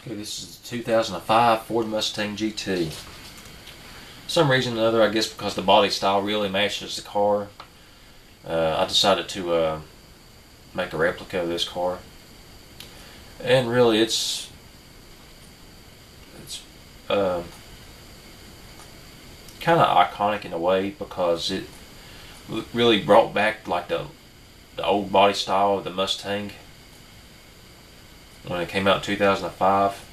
Okay, this is the 2005 Ford Mustang GT. For some reason or another, I guess because the body style really matches the car, I decided to make a replica of this car. And really, it's kind of iconic in a way because it really brought back like the old body style of the Mustang when it came out in 2005.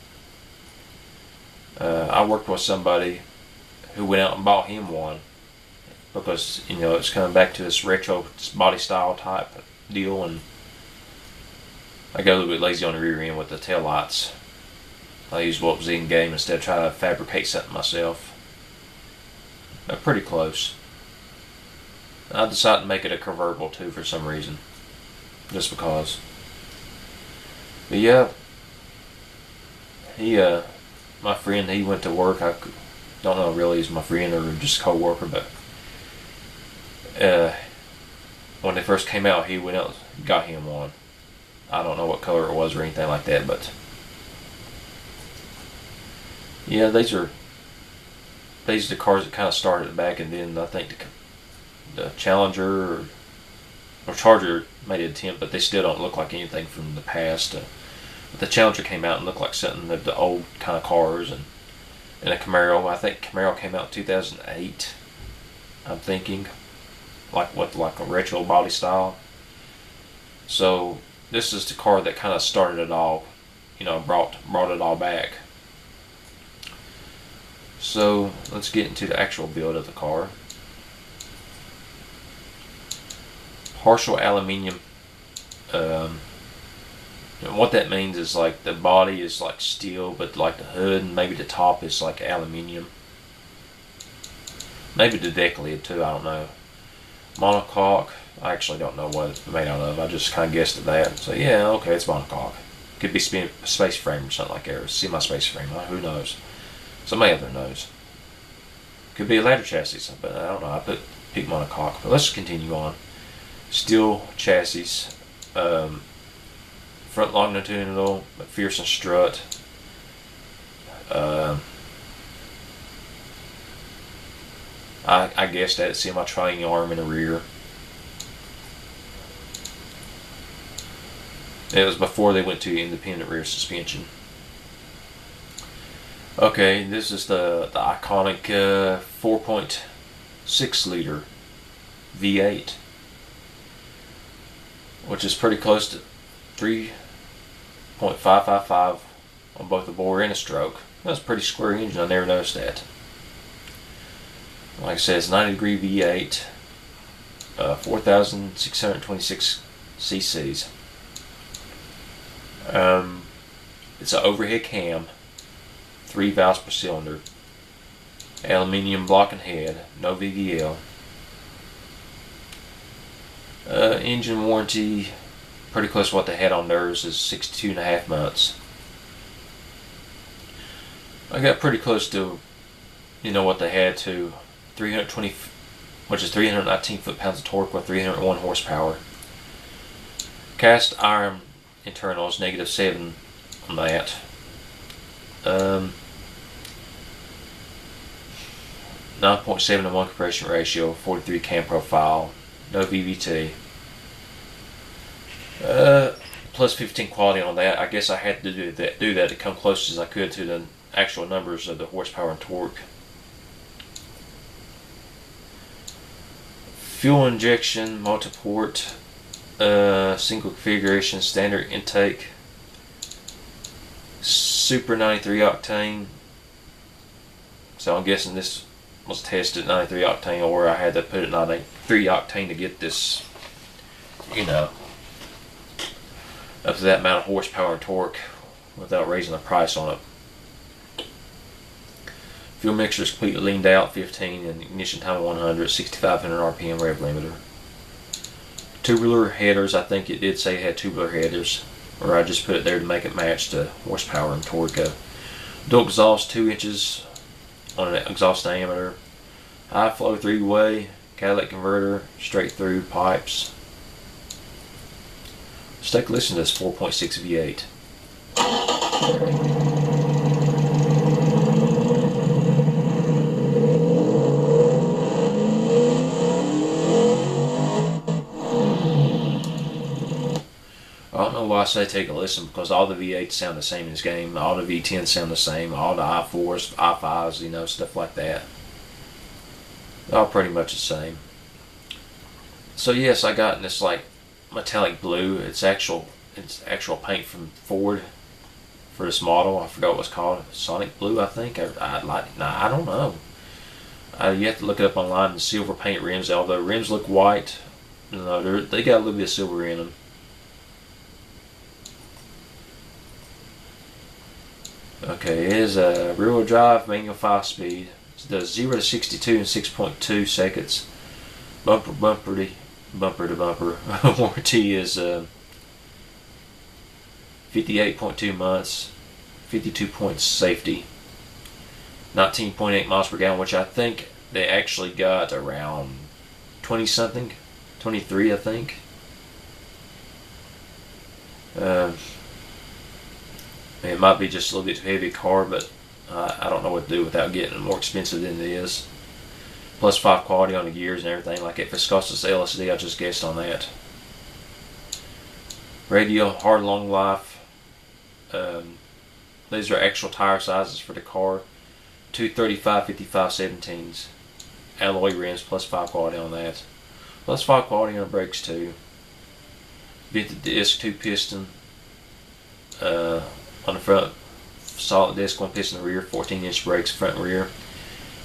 I worked with somebody who went out and bought him one because, you know, it's coming back to this retro body style type deal, and I got a little bit lazy on the rear end with the tail lights. I used what was in game instead of trying to fabricate something myself. They're pretty close. I decided to make it a convertible too for some reason, just because. But yeah, my friend, he went to work. I don't know really he's my friend or just a co-worker, but when they first came out, he went out and got him one. I don't know what color it was or anything like that, but yeah, these are the cars that kind of started back, and then I think the Challenger or Charger made an attempt, but they still don't look like anything from the past. But the Challenger came out and looked like something of the old kind of cars, and a Camaro. I think Camaro came out in 2008. I'm thinking, with a retro body style. So this is the car that kind of started it all, you know, brought it all back. So let's get into the actual build of the car. Partial aluminium. And what that means is like the body is like steel, but like the hood and maybe the top is like aluminium. Maybe the deck lid too, I don't know. Monocoque, I actually don't know what it's made out of. I just kind of guessed at that. So yeah, okay, it's monocoque. Could be space frame or something like that, or semi-space frame. Who knows? Somebody out there knows. Could be a ladder chassis, but I don't know. I picked monocoque. But let's continue on. Steel chassis. Front longitudinal McPherson strut. I guess that semi-triangle arm in the rear. It was before they went to independent rear suspension. Okay, this is the iconic 4.6 liter V8, which is pretty close to 3.555 on both the bore and a stroke. That's a pretty square engine. I never noticed that. Like I said, it's 90-degree V8, 4,626 cc's. It's an overhead cam, 3 valves per cylinder, aluminium block and head, no VVL. Engine warranty, pretty close to what they had on theirs, is 62.5 months. I got pretty close to, you know, what they had to 320, which is 319 foot-pounds of torque with 301 horsepower. Cast iron internals, -7 on that. 9.7 to 1 compression ratio, 43 cam profile, no VVT. Plus 15 quality on that. I guess I had to do that to come close as I could to the actual numbers of the horsepower and torque. Fuel injection, multi-port, single configuration, standard intake, super 93 octane. So I'm guessing this was tested at 93 octane, or I had to put it 93 octane to get this, you know, up to that amount of horsepower and torque without raising the price on it. Fuel mixture is completely leaned out, 15, and ignition time of 100, 6,500 RPM rev limiter. Tubular headers, I think it did say it had tubular headers, or I just put it there to make it match the horsepower and torque. Dual exhaust, 2 inches on an exhaust diameter. High flow 3-way, catalytic converter, straight through pipes. Let's take a listen to this 4.6 V8. why I say take a listen, because all the V8s sound the same in this game. All the V10s sound the same. All the i4s, i5s, stuff like that. They're all pretty much the same. So yes, I got this like metallic blue. It's actual paint from Ford for this model. I forgot what it's called. Sonic Blue, I think. I don't know. You have to look it up online. The silver paint rims, although rims look white, they got a little bit of silver in them. Okay, it is a rear-wheel drive, manual 5-speed. It does 0 to 62 in 6.2 seconds. Bumper to bumper. Warranty is 58.2 months, 52 points safety. 19.8 miles per gallon, which I think they actually got around 20 something, 23 I think. It might be just a little bit too heavy a car, but I don't know what to do without getting it more expensive than it is. Plus 5 quality on the gears and everything. Like if it's cost us LSD, I just guessed on that. Radio, hard long life. These are actual tire sizes for the car. 235, 55, 17s. Alloy rims, plus 5 quality on that. Plus 5 quality on brakes too. Vented disc, 2 piston. On the front, solid disc, 1 piston in the rear. 14-inch brakes, front and rear.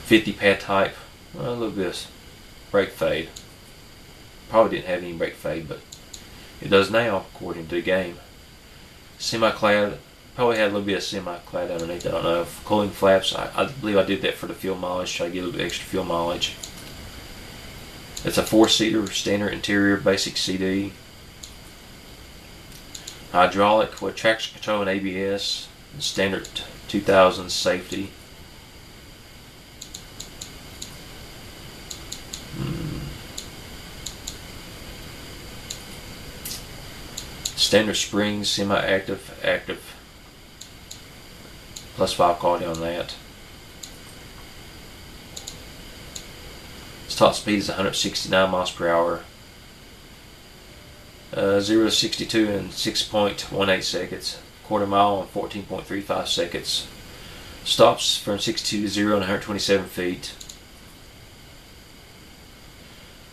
50 pad type. A little bit of brake fade. Probably didn't have any brake fade, but it does now, according to the game. Semi-clad. Probably had a little bit of semi-clad underneath. I don't know. Cooling flaps. I believe I did that for the fuel mileage. Try to get a little bit extra fuel mileage. It's a 4-seater, standard interior, basic CD. Hydraulic with traction control and ABS. Standard 2000 safety. Standard springs, semi-active, active. Plus 5 quality on that. Its top speed is 169 miles per hour. 0 to 62 in 6.18 seconds. Quarter mile in 14.35 seconds. Stops from 62 to 0 in 127 feet.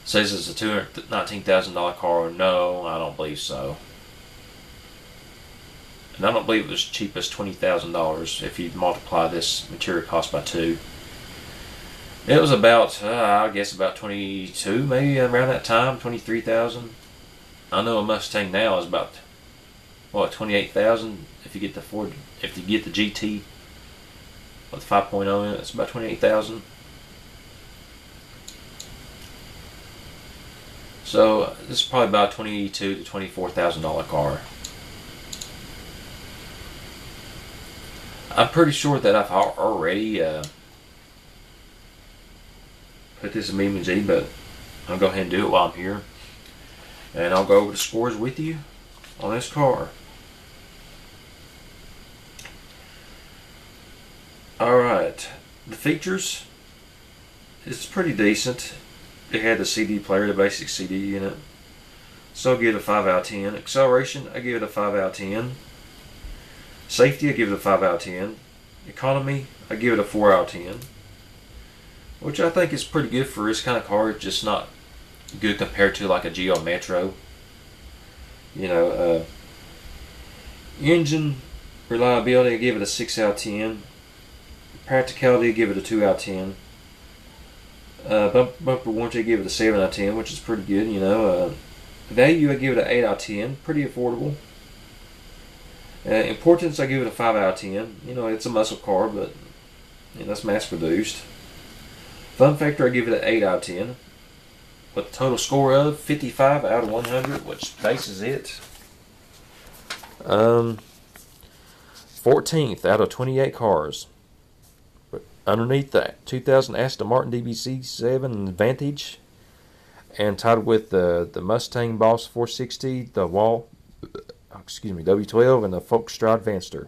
Says it's a $219,000 car. No, I don't believe so. And I don't believe it was cheap as $20,000 if you multiply this material cost by 2. It was about, I guess about 22, maybe around that time, 23,000. I know a Mustang now is about, what, 28,000 if you get the Ford, if you get the GT with the 5.0 in it, it's about 28,000. So this is probably about $22,000 to $24,000 car. I'm pretty sure that I've already put this in MemeG, but I'll go ahead and do it while I'm here. And I'll go over the scores with you on this car. Alright, the features, it's pretty decent. It had the CD player, the basic CD in it. So I'll give it a 5 out of 10. Acceleration, I give it a 5 out of 10. Safety, I give it a 5 out of 10. Economy, I give it a 4 out of 10. Which I think is pretty good for this kind of car. It's just not good compared to like a Geo Metro. Engine reliability, I give it a 6 out of 10. Practicality, I give it a 2 out of 10. Bumper warranty, I give it a 7 out of 10, which is pretty good. Value, I give it an 8 out of 10. Pretty affordable. Importance, I give it a 5 out of 10. It's a muscle car, but it's mass produced. Fun factor, I give it an 8 out of 10. With a total score of 55 out of 100, which bases it 14th out of 28 cars. But underneath that, 2000 Aston Martin DBC7 Vantage, and tied with the Mustang Boss 460, the W12, and the Volksstrad Vanster.